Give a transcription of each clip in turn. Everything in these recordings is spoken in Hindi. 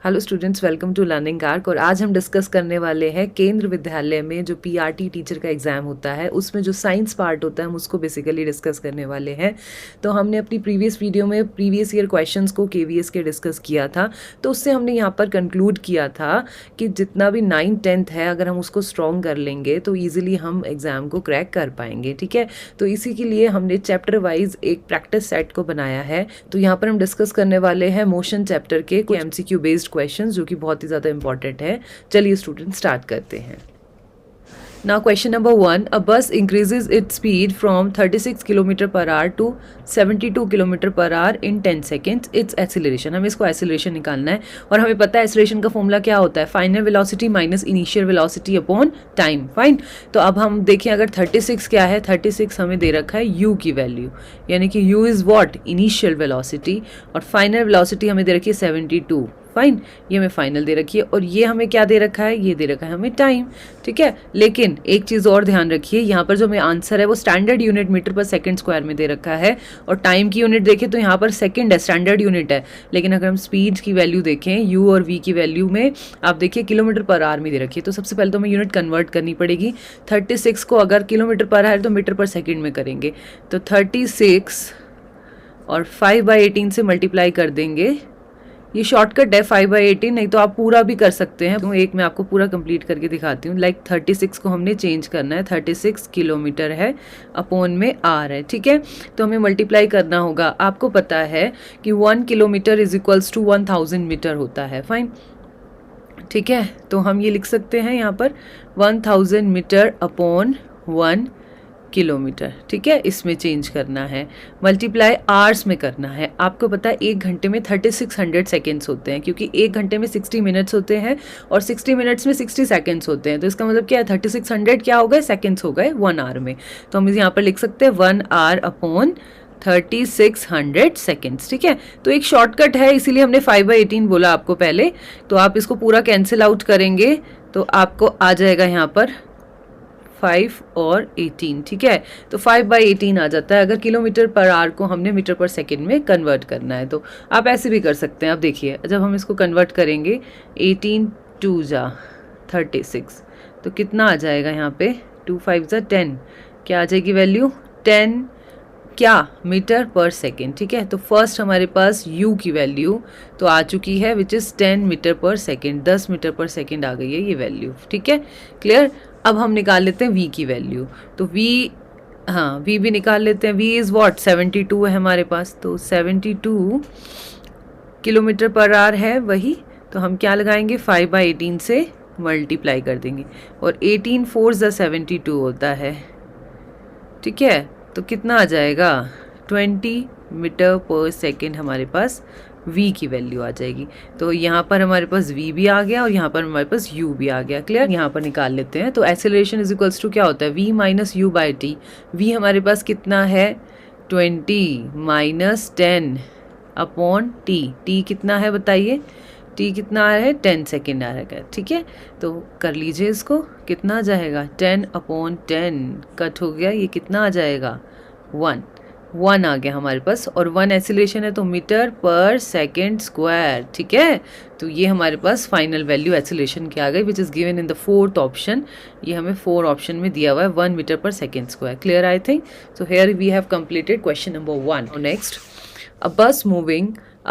Hello students, welcome to Learning Arc. और आज हम डिस्कस करने वाले हैं केंद्र विद्यालय में जो पीआरटी टीचर का एग्ज़ाम होता है उसमें जो साइंस पार्ट होता है हम उसको बेसिकली डिस्कस करने वाले हैं। तो हमने अपनी प्रीवियस वीडियो में प्रीवियस ईयर क्वेश्चंस को केवीएस के डिस्कस किया था, तो उससे हमने यहाँ पर कंक्लूड किया था कि जितना भी 9th-10th है अगर हम उसको स्ट्रॉन्ग कर लेंगे तो ईजिली हम एग्ज़ाम को क्रैक कर पाएंगे। ठीक है, तो इसी के लिए हमने चैप्टर वाइज एक प्रैक्टिस सेट को बनाया है। तो यहाँ पर हम डिस्कस करने वाले हैं मोशन चैप्टर के कुछ एमसीक्यू बेस्ड क्वेश्चंस जो कि बहुत ही ज़्यादा इंपॉर्टेंट है। चलिए स्टूडेंट स्टार्ट करते हैं। Now question number 1, a bus increases its speed from 36 km per hour to 72 km per hour in 10 seconds. Its acceleration, हमें इसको acceleration निकालना है और हमें पता है acceleration का फॉर्मूला क्या होता है, final velocity minus initial velocity upon time. Fine, तो अब हम देखें अगर 36 क्या है, 36 हमें दे रखा है u की वैल्यू, यानी कि u is what, initial velocity, और फाइनल वेलोसिटी हमें दे रखी है 72। फाइन, ये हमें फाइनल दे रखी है और ये हमें क्या दे रखा है, ये दे रखा है हमें टाइम। ठीक है, लेकिन एक चीज़ और ध्यान रखिए, यहाँ पर जो हमें आंसर है वो स्टैंडर्ड यूनिट मीटर पर सेकंड स्क्वायर में दे रखा है और टाइम की यूनिट देखें तो यहाँ पर सेकंड है, स्टैंडर्ड यूनिट है। लेकिन अगर हम स्पीड की वैल्यू देखें यू और वी की वैल्यू में, आप देखिए किलोमीटर पर आवर में दे रखी है। तो सबसे पहले तो हमें यूनिट कन्वर्ट करनी पड़ेगी। 36 को अगर किलोमीटर पर आवर तो मीटर पर सेकेंड में करेंगे, तो 36 और 5/18 से मल्टीप्लाई कर देंगे। ये शॉर्टकट है 5/18, नहीं तो आप पूरा भी कर सकते हैं। तो एक मैं आपको पूरा कंप्लीट करके दिखाती हूँ। लाइक 36 को हमने चेंज करना है, 36 किलोमीटर है अपॉन में आर है। ठीक है, तो हमें मल्टीप्लाई करना होगा। आपको पता है कि 1 kilometre is equals to 1000 metre होता है। फाइन, ठीक है, तो हम ये लिख सकते हैं यहाँ पर 1000 मीटर अपॉन 1 किलोमीटर। ठीक है, इसमें चेंज करना है, मल्टीप्लाई आवर्स में करना है। आपको पता है 1 घंटे में 3600 सेकेंड्स होते हैं, क्योंकि 1 घंटे में 60 मिनट्स होते हैं और 60 मिनट्स में 60 सेकेंड्स होते हैं। तो इसका मतलब क्या है, 3600 क्या हो गए, सेकेंड्स हो गए 1 आवर में। तो हम इसे यहाँ पर लिख सकते हैं 1 आवर अपॉन 3600 सेकेंड्स। ठीक है, तो एक शॉर्टकट है, इसीलिए हमने 5/18 बोला आपको पहले। तो आप इसको पूरा कैंसिल आउट करेंगे तो आपको आ जाएगा यहाँ पर 5 और 18। ठीक है, तो 5/18 आ जाता है अगर किलोमीटर पर आवर को हमने मीटर पर सेकंड में कन्वर्ट करना है। तो आप ऐसे भी कर सकते हैं। अब देखिए जब हम इसको कन्वर्ट करेंगे 18 2 जा 36, तो कितना आ जाएगा यहाँ पे, 2 5 जा 10, क्या आ जाएगी वैल्यू 10 क्या, मीटर पर सेकेंड। ठीक है, तो फर्स्ट हमारे पास u की वैल्यू तो आ चुकी है विच इज़ 10 मीटर पर सेकेंड, 10 मीटर पर सेकेंड आ गई है ये वैल्यू। ठीक है, क्लियर। अब हम निकाल लेते हैं v की वैल्यू, तो v, हाँ v भी निकाल लेते हैं। v इज़ व्हाट, 72 है हमारे पास, तो 72 किलोमीटर पर आवर है वही। तो हम क्या लगाएंगे, 5/18 से मल्टीप्लाई कर देंगे और 18 4 ज़ा 72 होता है। ठीक है, तो कितना आ जाएगा, 20 मीटर पर सेकेंड हमारे पास v की वैल्यू आ जाएगी। तो यहाँ पर हमारे पास v भी आ गया और यहाँ पर हमारे पास u भी आ गया। क्लियर, यहाँ पर निकाल लेते हैं। तो एक्सेलरेशन इज इक्वल्स टू क्या होता है, v minus you by T. v हमारे पास कितना है, 20 माइनस 10 अपॉन t। t कितना है बताइए, t कितना आ रहा है, 10 सेकेंड आ रहा है। ठीक है, तो कर लीजिए इसको, कितना आ जाएगा, 10 अपॉन 10 कट हो गया, ये कितना आ जाएगा 1 आ गया हमारे पास। और 1 एक्सीलरेशन है तो मीटर पर सेकेंड स्क्वायर। ठीक है, तो ये हमारे पास फाइनल वैल्यू एक्सीलरेशन की आ गई which is given in the 4th option. ये हमें 4 ऑप्शन में दिया हुआ है 1 मीटर पर second square. Clear I think. So here we have completed question number 1। Next, a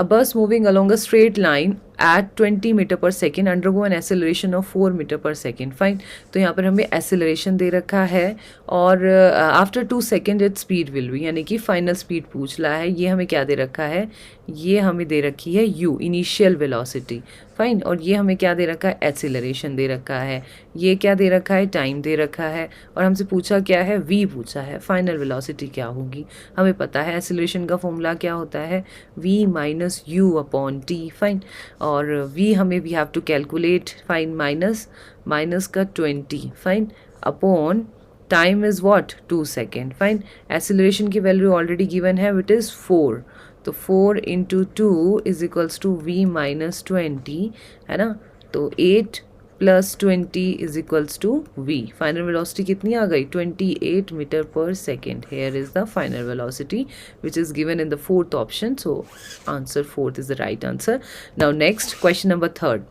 bus moving along a straight line at 20 metre पर second undergo an acceleration of 4 metre पर सेकेंड। फाइन, तो यहाँ पर हमें एक्सेलरेशन दे रखा है और after 2 second it speed will be, यानी कि फाइनल स्पीड पूछ रहा है। ये हमें क्या दे रखा है, ये हमें दे रखी है u, इनिशियल वेलोसिटी। फाइन, और ये हमें क्या दे रखा है, एक्सेलरेशन दे रखा है। ये क्या दे रखा है, टाइम दे रखा है। और हमसे पूछा क्या है, v पूछा है, फाइनल वेलोसिटी क्या होगी। हमें पता है एक्सेलरेशन का फॉर्मूला क्या होता है, v minus u upon t. Fine, और v हमें we have to calculate, fine minus का 20, fine upon time is what, 2 second. Fine, acceleration की वैल्यू ऑलरेडी गिवन है विट इज़ 4, तो 4 into 2 is equals to v minus 20 है ना। तो 8 plus 20 is equals to v। Final velocity कितनी आ गई? 28 मीटर पर second. Here is the final velocity which is given in the fourth option, so answer fourth is the right answer. Now next question number third,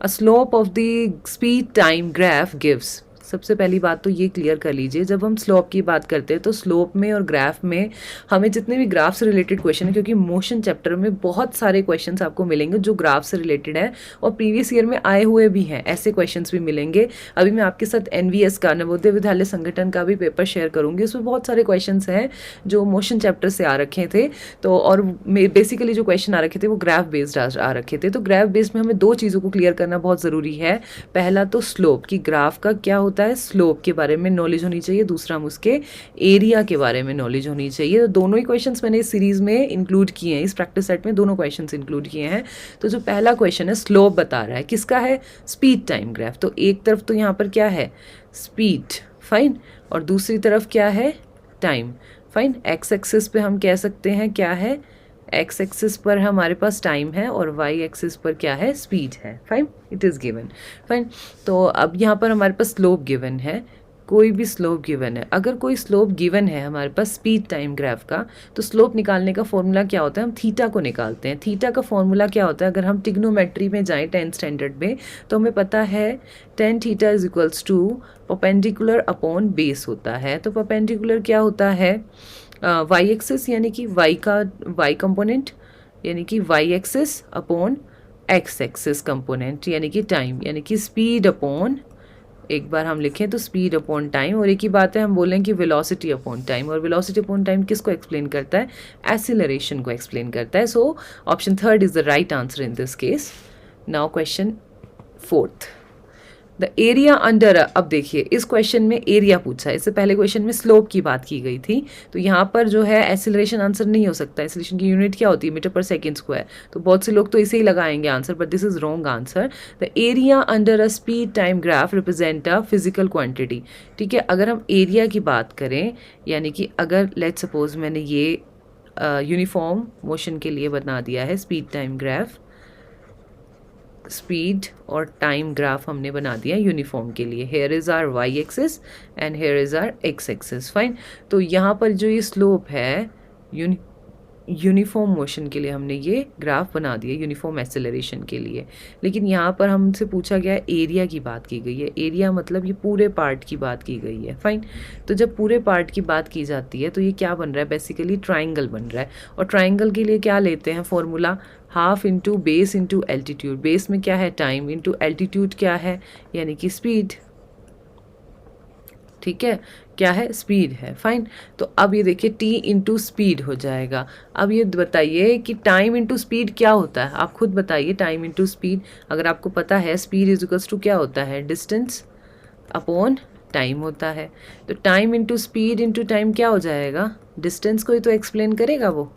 a slope of the speed time graph gives. सबसे पहली बात तो ये क्लियर कर लीजिए, जब हम स्लोप की बात करते हैं तो स्लोप में और ग्राफ में हमें जितने भी ग्राफ से रिलेटेड क्वेश्चन है, क्योंकि मोशन चैप्टर में बहुत सारे क्वेश्चंस आपको मिलेंगे जो ग्राफ से रिलेटेड है और प्रीवियस ईयर में आए हुए भी हैं, ऐसे क्वेश्चंस भी मिलेंगे। अभी मैं आपके साथ NVS का, नवोदय विद्यालय संगठन का भी पेपर शेयर करूँगी, उसमें बहुत सारे क्वेश्चन हैं जो मोशन चैप्टर से आ रखे थे। तो और बेसिकली जो क्वेश्चन आ रखे थे वो ग्राफ बेस्ड आ रखे थे। तो ग्राफ बेस्ड में हमें दो चीज़ों को क्लियर करना बहुत ज़रूरी है। पहला तो स्लोप, की ग्राफ का क्या होता है, स्लोप के बारे में नॉलेज होनी चाहिए। दूसरा हम उसके एरिया के बारे में नॉलेज होनी चाहिए। तो दोनों ही क्वेश्चंस मैंने इस सीरीज में इंक्लूड किए हैं, इस प्रैक्टिस सेट में दोनों क्वेश्चंस इंक्लूड किए हैं। तो जो पहला क्वेश्चन है स्लोप बता रहा है, किसका है? Speed time graph. तो एक तरफ तो यहाँ पर क्या है? स्पीड, फाइन, और दूसरी तरफ क्या है? Time, fine. एक्स एक्सिस पे हम कह सकते हैं क्या है? एक्स एक्सिस पर हमारे पास टाइम है और वाई एक्सिस पर क्या है? स्पीड है, fine, it is given, fine. तो अब यहाँ पर हमारे पास स्लोप गिवन है, कोई भी स्लोप गिवन है। अगर कोई स्लोप गिवन है हमारे पास स्पीड टाइम ग्राफ का, तो स्लोप निकालने का फॉर्मूला क्या होता है? हम थीटा को निकालते हैं। थीटा का फॉर्मूला क्या होता है? अगर हम ट्रिग्नोमेट्री में जाएं 10th स्टैंडर्ड में, तो हमें पता है tan theta is equals to perpendicular upon base होता है। तो परपेंडिकुलर क्या होता है? वाई एक्सिस, यानी कि वाई का वाई कंपोनेंट, यानी कि Y axis upon X axis component, यानी कि टाइम, यानी कि स्पीड अपॉन, एक बार हम लिखें तो स्पीड अपॉन टाइम, और एक ही बात है हम बोलें कि वेलोसिटी अपॉन टाइम। और वेलोसिटी अपॉन टाइम किसको एक्सप्लेन करता है? एक्सीलरेशन को एक्सप्लेन करता है। So option third is the right answer in this case. Now question fourth, the area under, अब देखिए इस क्वेश्चन में एरिया पूछा है, इससे पहले क्वेश्चन में स्लोप की बात की गई थी। तो यहाँ पर जो है एक्सीलरेशन आंसर नहीं हो सकता। एक्सीलरेशन की यूनिट क्या होती है? मीटर पर सेकेंड स्क्वायर। तो बहुत से लोग तो इसे ही लगाएंगे answer, but this is wrong answer. The area under a speed time graph represent a physical quantity. ठीक है, अगर हम एरिया की बात करें, यानी कि अगर लेट्स सपोज मैंने ये यूनिफॉर्म मोशन के लिए बना दिया है स्पीड टाइम ग्राफ, स्पीड और टाइम ग्राफ हमने बना दिया यूनिफॉर्म के लिए। Here is our Y axis and here is our X axis, fine. तो यहाँ पर जो ये स्लोप है यूनिफॉर्म मोशन के लिए हमने ये ग्राफ बना दिया, यूनिफॉर्म एक्सेलरेशन के लिए। लेकिन यहाँ पर हमसे पूछा गया है, एरिया की बात की गई है। एरिया मतलब ये पूरे पार्ट की बात की गई है, फाइन। तो जब पूरे पार्ट की बात की जाती है तो ये क्या बन रहा है? बेसिकली ट्राइंगल बन रहा है। और ट्राइंगल के लिए क्या लेते हैं formula? Half into base into altitude. Base में क्या है? टाइम, इंटू एल्टीट्यूड क्या है? यानी कि स्पीड। ठीक है, क्या है? स्पीड है, फाइन। तो अब ये देखिए t इंटू स्पीड हो जाएगा। अब ये बताइए कि टाइम इंटू स्पीड क्या होता है? आप खुद बताइए, टाइम इंटू स्पीड अगर आपको पता है, स्पीड इज इक्वल्स टू क्या होता है? डिस्टेंस अपॉन टाइम होता है। तो time into speed into time क्या हो जाएगा? डिस्टेंस को ही तो एक्सप्लेन करेगा वो,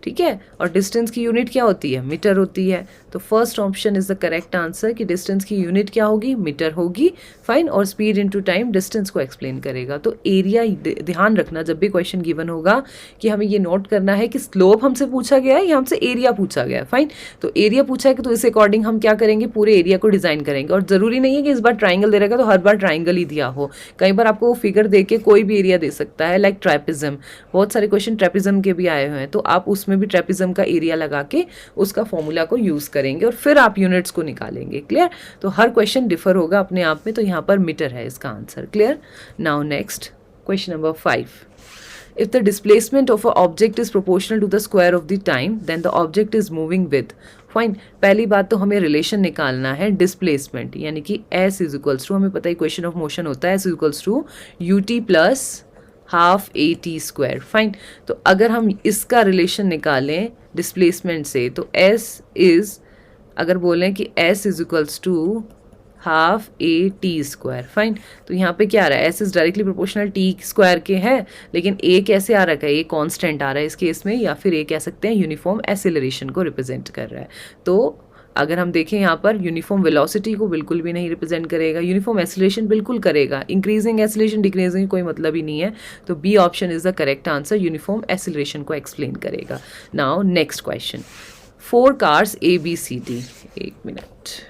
ठीक है। और डिस्टेंस की यूनिट क्या होती है? मीटर होती है। तो first option is the correct answer कि डिस्टेंस की यूनिट क्या होगी? मीटर होगी, फाइन। और स्पीड इनटू टाइम डिस्टेंस को एक्सप्लेन करेगा। तो एरिया, ध्यान रखना जब भी क्वेश्चन गिवन होगा कि हमें ये नोट करना है कि स्लोप हमसे पूछा गया है या हमसे एरिया पूछा गया है, फाइन। तो एरिया पूछा है कि तो इस अकॉर्डिंग हम क्या करेंगे? पूरे एरिया को डिजाइन करेंगे। और जरूरी नहीं है कि इस बार ट्राइंगल दे रहेगा तो हर बार ट्राइंगल ही दिया हो। कई बार आपको वो फिगर दे के कोई भी एरिया दे सकता है, लाइक ट्रेपिज्म। बहुत सारे क्वेश्चन ट्रेपिज्म के भी आए हुए हैं, तो आप उसमें भी ट्रेपिज्म का एरिया लगा के उसका फॉर्मूला को यूज करेंगे और फिर आप यूनिट्स को निकालेंगे, क्लियर। तो हर क्वेश्चन डिफर होगा अपने आप में, तो यहाँ पर मीटर है इसका answer, clear. Now next question number 5, if the displacement of a object is proportional to the square of the time then the object is moving with, fine. पहली बात तो हमें रिलेशन निकालना है डिस्प्लेसमेंट, यानी कि s इज इक्वल्स टू, हमें पता है इक्वेशन ऑफ मोशन होता है s is equals to ut plus half at square, fine. तो अगर हम इसका रिलेशन निकालें डिस्प्लेसमेंट से तो s इज, अगर बोलें कि s is equals to half at square, fine. तो यहाँ पे क्या आ रहा है? s is directly proportional t square के है, लेकिन a कैसे आ रहा है? ये कांस्टेंट आ रहा है इस केस में, या फिर a कह सकते हैं यूनिफॉर्म एक्सेलरेशन को रिप्रेजेंट कर रहा है। तो अगर हम देखें यहाँ पर यूनिफॉर्म वेलोसिटी को बिल्कुल भी नहीं रिप्रेजेंट करेगा, यूनिफॉर्म एक्सेलरेशन बिल्कुल करेगा, इंक्रीजिंग एक्सेलरेशन डिक्रीजिंग कोई मतलब ही नहीं है। तो B option is the correct answer, uniform acceleration को एक्सप्लेन करेगा। Now next question, 4 cars ABCD, एक minute,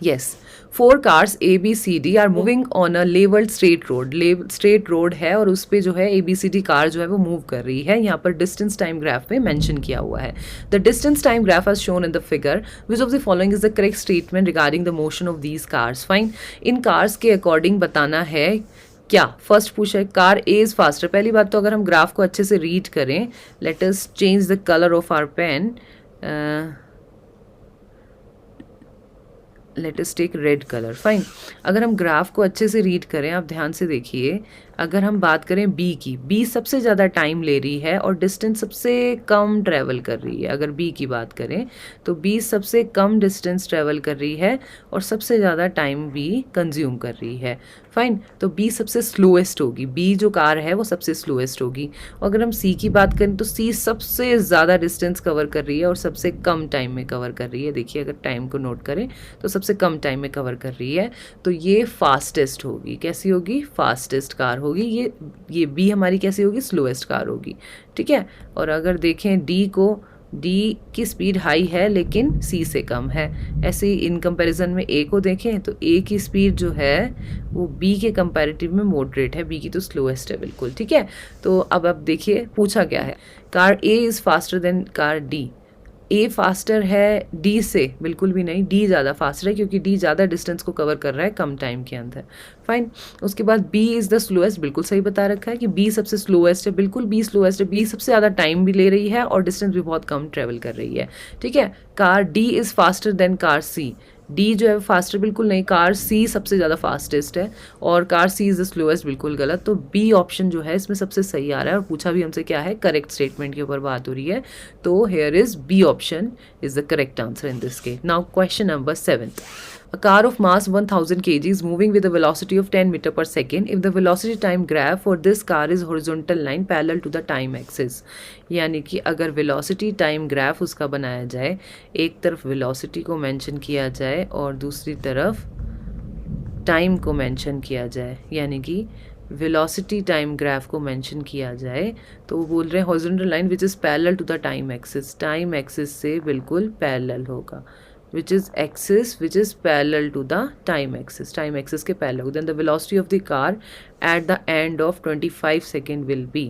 Yes, 4 cars A B C D are moving on a leveled straight road. Straight road है और उस पे जो है ABCD कार जो है वो मूव कर रही है. यहाँ पर डिस्टेंस टाइम ग्राफ में मेंशन किया हुआ है. The distance time graph as shown in the figure. Which of the following is the correct statement regarding the motion of these cars. Fine, इन कार्स के अकॉर्डिंग बताना है क्या. फर्स्ट पूछा है कार ए इज फास्टर. पहली बात तो अगर हम ग्राफ को अच्छे से रीड करें, let us change the colour of our pen. Let us take red colour. Fine, अगर हम ग्राफ को अच्छे से रीड करें, आप ध्यान से देखिए, अगर हम बात करें बी की, बी सबसे ज़्यादा टाइम ले रही है और डिस्टेंस सबसे कम ट्रैवल कर रही है. अगर बी की बात करें तो बी सबसे कम डिस्टेंस ट्रैवल कर रही है और सबसे ज़्यादा टाइम भी कंज्यूम कर रही है. फाइन, तो बी सबसे स्लोएस्ट होगी. बी जो कार है वो सबसे स्लोएस्ट होगी. अगर हम सी की बात करें तो सी सबसे ज़्यादा डिस्टेंस कवर कर रही है और सबसे कम टाइम में कवर कर रही है. देखिए, अगर टाइम को नोट करें तो सबसे कम टाइम में कवर कर रही है. तो ये फास्टेस्ट होगी. कैसी होगी? फास्टेस्ट कार होगी. ये बी हमारी कैसी होगी? स्लोएस्ट कार होगी. ठीक है. और अगर देखें डी को, डी की स्पीड हाई है लेकिन सी से कम है. ऐसे ही इन कंपैरिजन में ए को देखें तो ए की स्पीड जो है वो बी के कंपैरेटिव में मॉडरेट है. बी की तो स्लोएस्ट है बिल्कुल. ठीक है. तो अब देखिए पूछा क्या है. Car A is faster than car D. A faster है डी से? बिल्कुल भी नहीं, डी ज़्यादा फास्टर है क्योंकि डी ज़्यादा डिस्टेंस को कवर कर रहा है कम टाइम के अंदर. फाइन, उसके बाद बी इज़ द स्लोएस्ट. बिल्कुल सही बता रखा है कि बी सबसे स्लोएस्ट है. बिल्कुल बी स्लोएस्ट है. बी सबसे ज़्यादा टाइम भी ले रही है और डिस्टेंस भी बहुत कम ट्रेवल कर रही है. ठीक है. Car D is faster than car C. D जो है फास्टर बिल्कुल नहीं, कार सी सबसे ज़्यादा फास्टेस्ट है और car C is the slowest. बिल्कुल गलत. तो बी ऑप्शन जो है इसमें सबसे सही आ रहा है और पूछा भी हमसे क्या है, करेक्ट स्टेटमेंट के ऊपर बात हो रही है. तो here is B option is the correct answer in this case. Now question number 7. A car of mass 1000 kg is moving with a velocity of 10 meter per second if the velocity time graph for this car is horizontal line parallel to the time axis. यानी कि अगर velocity time graph उसका बनाया जाए, एक तरफ velocity को मेंशन किया जाए और दूसरी तरफ time को मेंशन किया जाए, यानी कि velocity time graph को मेंशन किया जाए तो वो बोल रहे हैं horizontal line which is parallel to the time axis. time axis से बिल्कुल parallel होगा. which is axis which is parallel to the time axis. time axis के parallel. Then the velocity of the car at the end of 25 second will be.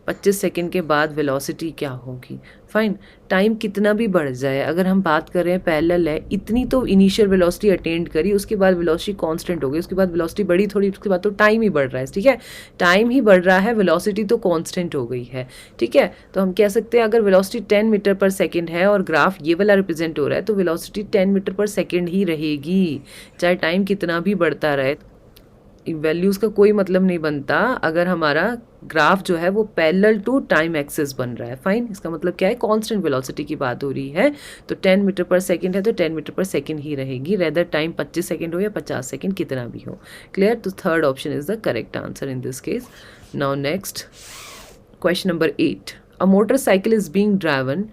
25 second के बाद वेलोसिटी क्या होगी. फाइन, टाइम कितना भी बढ़ जाए, अगर हम बात कर रहे हैं पैरेलल है, इतनी तो इनिशियल वेलोसिटी अटेंड करी, उसके बाद वेलोसिटी कांस्टेंट हो गई, उसके बाद वेलोसिटी बढ़ी थोड़ी, उसके बाद तो टाइम ही बढ़ रहा है. ठीक है, टाइम ही बढ़ रहा है, वेलोसिटी तो कांस्टेंट हो गई है. ठीक है, तो हम कह सकते हैं अगर वेलोसिटी 10 मीटर पर सेकेंड है और ग्राफ ये वाला रिप्रेजेंट हो रहा है तो वेलोसिटी 10 मीटर पर सेकेंड ही रहेगी, चाहे टाइम कितना भी बढ़ता रहे. वैल्यूज़ का कोई मतलब नहीं बनता अगर हमारा ग्राफ जो है वो पैरेलल टू टाइम एक्सिस बन रहा है. फाइन, इसका मतलब क्या है, कांस्टेंट वेलोसिटी की बात हो रही है. तो 10 मीटर पर सेकंड है तो 10 मीटर पर सेकंड ही रहेगी, रेदर टाइम 25 सेकंड हो या 50 सेकंड, कितना भी हो. क्लियर. तो third option is the correct answer in this case. Now next question number 8. A motorcycle is being driven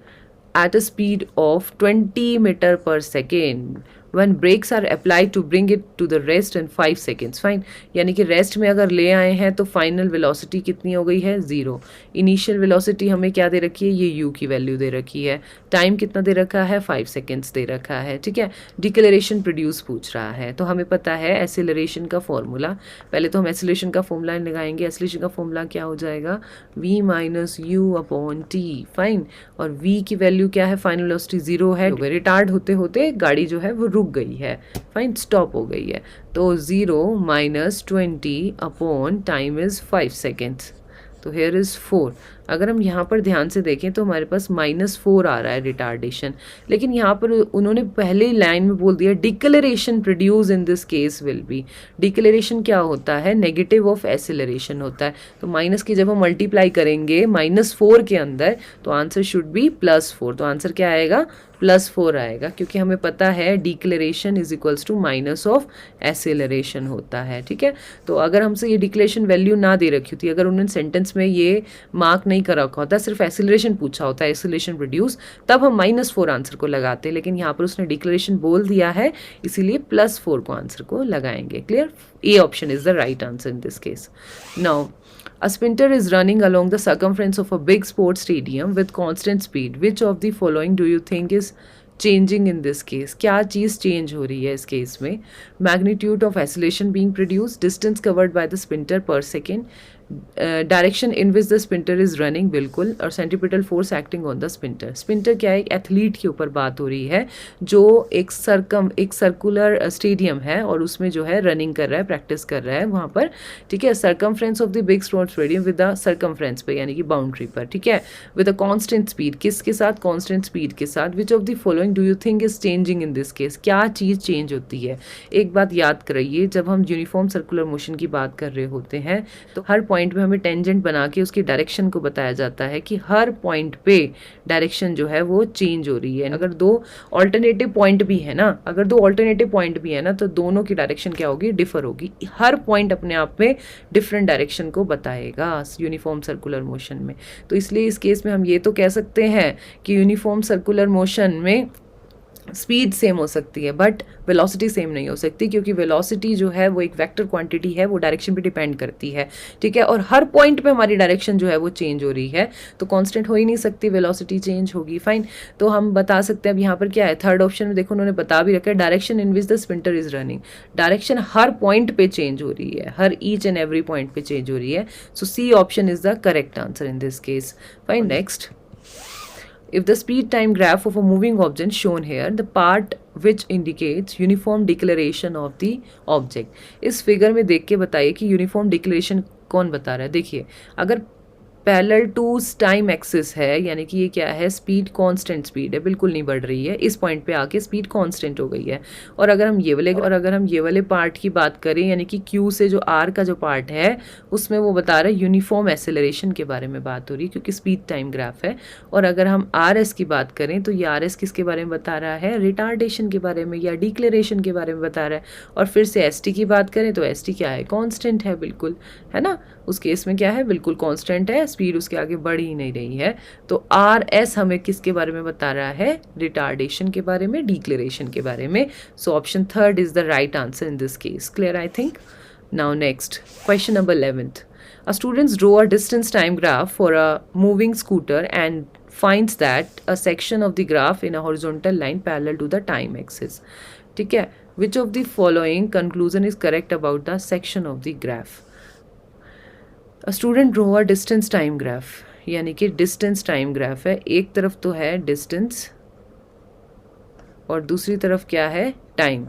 at a speed of 20 meter per second when brakes are applied to bring it to the rest in 5 seconds. Fine, यानी कि रेस्ट में अगर ले आए हैं तो फाइनल वेलोसिटी कितनी हो गई है? 0. इनिशियल वेलोसिटी हमें क्या दे रखी है? ये u की वैल्यू दे रखी है. टाइम कितना दे रखा है? 5 सेकेंड्स दे रखा है. ठीक है. डिक्लेरेशन प्रोड्यूस पूछ रहा है तो हमें पता है एसिलरेशन का फॉर्मूला. पहले तो हम एसिलेशन का फॉर्मूला लगाएंगे. एसिलेशन का फॉर्मूला क्या हो जाएगा? v minus u upon t. Fine, और v की वैल्यू क्या है? फाइनल वेलोसिटी 0 है. रिटार्ड होते होते गाड़ी जो है वो रुक गई है. फाइन, स्टॉप हो गई है. तो 0 minus 20 upon time is 5 seconds. तो हेयर इज़ 4. अगर हम यहाँ पर ध्यान से देखें तो हमारे पास -4 आ रहा है रिटार्डेशन, लेकिन यहाँ पर उन्होंने पहले लाइन में बोल दिया declaration produce in this case will be. Declaration क्या होता है? नेगेटिव ऑफ एसिलरेशन होता है. तो माइनस की जब हम मल्टीप्लाई करेंगे -4 के अंदर तो आंसर शुड बी +4. तो आंसर क्या आएगा? +4 आएगा, क्योंकि हमें पता है deceleration is equals to minus of acceleration होता है. ठीक है. तो अगर हमसे ये डिक्लेरेशन वैल्यू ना दे रखी होती, अगर उन्होंने सेंटेंस में ये मार्क नहीं कर रखा होता, सिर्फ एसिलरेशन पूछा होता है, एसिलरेशन प्रोड्यूस, तब हम -4 आंसर को लगाते. लेकिन यहाँ पर उसने डिक्लेरेशन बोल दिया है इसीलिए +4 को आंसर को लगाएंगे. Clear. A option is the right answer in this case. Now a sprinter is running along the circumference of a big sports stadium with constant speed. Which of the following do you think is changing in this case, क्या चीज़ चेंज हो रही है इस केस में? Magnitude of acceleration being produce, distance covered by the sprinter per second, direction in which the sprinter is running, बिल्कुल, और centripetal force acting on the sprinter. Sprinter क्या है? एक एथलीट के ऊपर बात हो रही है जो एक सर्कुलर स्टेडियम है और उसमें जो है रनिंग कर रहा है, प्रैक्टिस कर रहा है वहाँ पर, ठीक है, circumference of the big sports stadium with the circumference पे, यानी कि बाउंड्री पर, ठीक है, विद अ कांस्टेंट स्पीड, किसके साथ? कांस्टेंट स्पीड के साथ। विच of the following do you think is changing in this case, क्या चीज़ चेंज होती है? एक बात याद करिए, जब हम यूनिफॉर्म सर्कुलर मोशन की बात कर रहे होते हैं तो हर पॉइंट में हमें टेंजेंट बना के उसकी डायरेक्शन को बताया जाता है कि हर पॉइंट पे डायरेक्शन जो है वो चेंज हो रही है। अगर दो ऑल्टरनेटिव पॉइंट भी है ना, तो दोनों की डायरेक्शन क्या होगी? डिफर होगी। हर पॉइंट अपने आप में डिफरेंट डायरेक्शन को बताएगा यूनिफॉर्म सर्कुलर मोशन में। तो इसलिए इस केस में हम ये तो कह सकते हैं कि यूनिफॉर्म सर्कुलर मोशन में स्पीड सेम हो सकती है बट वेलोसिटी सेम नहीं हो सकती, क्योंकि वेलोसिटी जो है वो एक वेक्टर क्वांटिटी है, वो डायरेक्शन पे डिपेंड करती है, ठीक है, और हर पॉइंट पे हमारी डायरेक्शन जो है वो चेंज हो रही है, तो कांस्टेंट हो ही नहीं सकती, वेलोसिटी चेंज होगी। फाइन, तो हम बता सकते हैं अब यहाँ पर क्या है, थर्ड ऑप्शन में देखो उन्होंने बता भी रखा है, direction in which the sprinter is running, direction हर पॉइंट पे चेंज हो रही है, हर ईच एंड एवरी पॉइंट पे चेंज हो रही है। So C option is the correct answer in this case. Fine, next. If the speed time graph of a moving object shown here, the part which indicates uniform deceleration of the object. इस फिगर में देख के बताइए कि यूनिफॉर्म डिक्लेरेशन कौन बता रहा है। देखिए, अगर पैरेलल टू टाइम एक्सिस है, यानी कि ये क्या है, स्पीड कांस्टेंट स्पीड है, बिल्कुल नहीं बढ़ रही है, इस पॉइंट पे आके स्पीड कांस्टेंट हो गई है। और अगर हम ये वाले पार्ट की बात करें, यानी कि क्यू से जो आर का जो पार्ट है उसमें वो बता रहा है यूनिफॉर्म एक्सेलरेशन के बारे में बात हो रही है, क्योंकि स्पीड टाइम ग्राफ है। और अगर हम आर एस की बात करें तो ये आर एस किसके बारे में बता रहा है, रिटार्डेशन के बारे में या डिक्लेरेशन के बारे में बता रहा है। और फिर से एस टी की बात करें तो एस टी क्या है, कॉन्स्टेंट है, बिल्कुल, है ना, उस केस में क्या है, बिल्कुल कॉन्स्टेंट है, स्पीड उसके आगे बढ़ ही नहीं रही है। तो आर एस हमें किसके बारे में बता रहा है, रिटार्डेशन के बारे में, डिक्लेरेशन के बारे में। So option third is the right answer in this case. Clear, I think. Now next question number 11th. A student draw a distance time graph for a moving scooter and finds that a section of the graph in a horizontal line parallel to the time axis. ठीक है, which of the following conclusion is correct about the section of the graph? Student draw a distance time graph, यानी कि डिस्टेंस टाइम ग्राफ है, एक तरफ तो है डिस्टेंस और दूसरी तरफ क्या है, टाइम।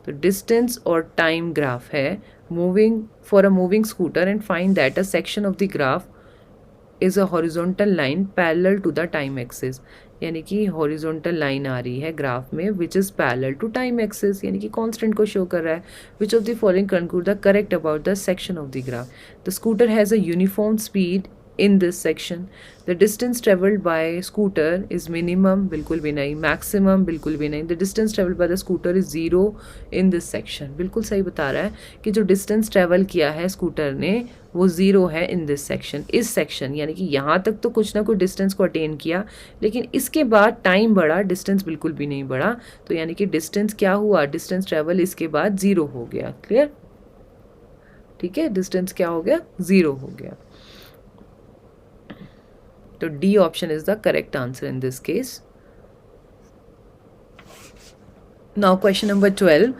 तो डिस्टेंस और टाइम ग्राफ है, moving for a moving scooter and find that a section of the graph is a horizontal line parallel to the time axis, यानी कि हॉरिजॉन्टल लाइन आ रही है ग्राफ में which is parallel to time axis, यानी कि कांस्टेंट को शो कर रहा है। Which of the following conclude the correct about the section of the graph? The scooter has a uniform speed in this section. The distance traveled by scooter is minimum, बिल्कुल भी नहीं, maximum, बिल्कुल भी नहीं। The distance traveled by the scooter is 0 in this section, बिल्कुल सही बता रहा है कि जो distance travel किया है स्कूटर ने वो 0 है in this section, इस section, यानी कि यहाँ तक तो कुछ ना कुछ distance को attain किया, लेकिन इसके बाद time बढ़ा, distance बिल्कुल भी नहीं बढ़ा, तो यानी कि distance क्या हुआ, distance travel इसके बाद 0 हो गया। क्लियर, ठीक है, distance क्या हो गया, 0 हो गया। तो D option is the correct answer in this case. Now question number 12.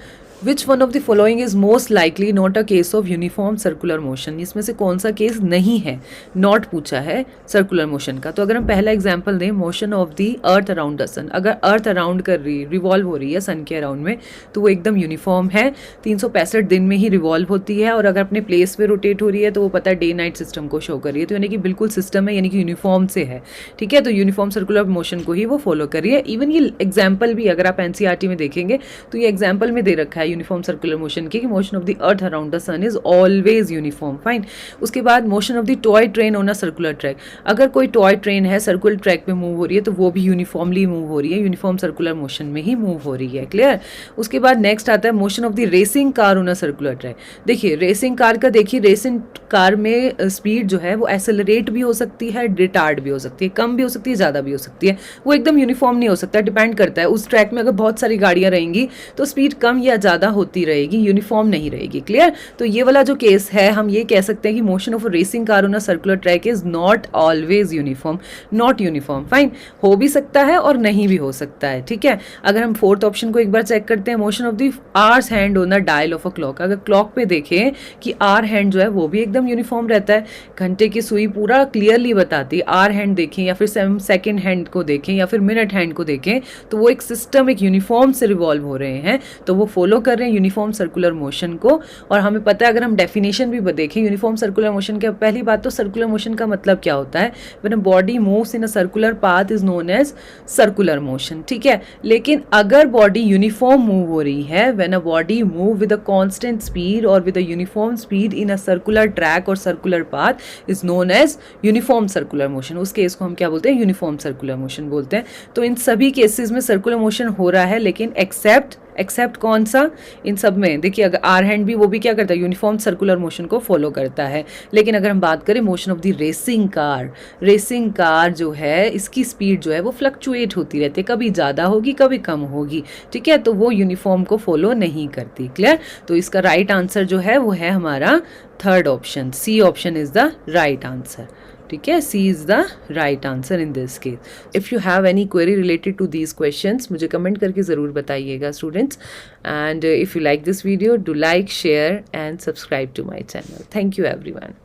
Which one of the following is most likely not a case of uniform circular motion? इसमें से कौन सा केस नहीं है, नॉट पूछा है सर्कुलर मोशन का। तो अगर हम पहला एग्जांपल दें, motion of the earth around the sun, अगर अर्थ अराउंड कर रही, रिवॉल्व हो रही है सन के अराउंड में, तो वो एकदम यूनिफॉर्म है, 365 दिन में ही रिवॉल्व होती है, और अगर अपने प्लेस पे रोटेट हो रही है तो वो पता है डे नाइट सिस्टम को शो कर रही है, तो यानी कि बिल्कुल सिस्टम है, यानी कि यूनिफॉर्म से है, ठीक है, तो यूनिफॉर्म सर्कुलर मोशन को ही वो फॉलो कर रही है। इवन ये एग्जाम्पल भी अगर आप एनसीईआरटी में देखेंगे तो ये एग्जाम्पल में दे रखा है यूनिफॉर्म सर्कुलर मोशन की, motion of the earth around the sun is always uniform. Fine, उसके बाद motion of the toy train on a circular track, अगर कोई टॉय ट्रेन है सर्कुलर ट्रैक पे मूव हो रही है तो वो भी यूनिफॉर्मली मूव हो रही है, यूनिफॉर्म सर्कुलर मोशन में ही मूव हो रही है। क्लियर, उसके बाद नेक्स्ट आता है motion of the racing car on a circular track. देखिए रेसिंग कार का, देखिए रेसिंग कार में स्पीड जो है वो एक्सेलरेट भी हो सकती है, रिटार्ड भी हो सकती है, कम भी हो सकती है, ज़्यादा भी हो सकती है, वो एकदम यूनिफॉर्म नहीं हो सकता, डिपेंड करता है उस ट्रैक में अगर बहुत सारी गाड़ियाँ रहेंगी तो स्पीड कम या ज़्यादा ज़्यादा होती रहेगी, यूनिफॉर्म नहीं रहेगी। क्लियर? तो ये वाला जो केस है हम ये कह सकते हैं कि motion of a racing car on a circular track is not always uniform, not uniform. Fine, हो भी सकता है और नहीं भी हो सकता है। ठीक है, अगर हम फोर्थ ऑप्शन को एक बार चेक करते हैं, motion of the hours hand on the dial of a clock. अगर क्लॉक पे देखें कि आर हैंड जो है वो भी एकदम यूनिफॉर्म रहता है, घंटे की सुई पूरा क्लियरली बताती है। आर हैंड देखें या फिर सेकंड हैंड को देखें या फिर मिनट हैंड को देखें तो वो एक सिस्टम, एक यूनिफॉर्म से रिवॉल्व हो रहे हैं, तो वो फॉलो कर रहे हैं यूनिफॉर्म सर्कुलर मोशन को। और हमें पता है, अगर हम डेफिनेशन भी देखें यूनिफॉर्म सर्कुलर मोशन के, पहली बात तो सर्कुलर मोशन का मतलब क्या होता है? When a body moves in a circular path is known as circular motion. ठीक है, लेकिन अगर बॉडी यूनिफॉर्म मूव हो रही है, when a body move with a constant speed और with a uniform speed in a circular track और circular path is known as uniform circular motion. उस केस को हम क्या बोलते हैं? यूनिफॉर्म सर्कुलर मोशन बोलते हैं। तो इन सभी केसेस में सर्कुलर मोशन हो रहा है, लेकिन एक्सेप्ट कौन सा? इन सब में देखिए, अगर आर हैंड भी, वो भी क्या करता है? यूनिफॉर्म सर्कुलर मोशन को फॉलो करता है। लेकिन अगर हम बात करें motion of the racing car जो है, इसकी स्पीड जो है वो फ्लक्चुएट होती रहती है, कभी ज़्यादा होगी कभी कम होगी। ठीक है, तो वो यूनिफॉर्म को फॉलो नहीं करती। क्लियर? तो इसका राइट आंसर जो है वो है हमारा third option, C option is the right answer. ठीक है, C is the right answer in this case. If you have any query related to these questions मुझे कमेंट करके ज़रूर बताइएगा students. And if you like this video, do like, share and subscribe to my channel. Thank you everyone.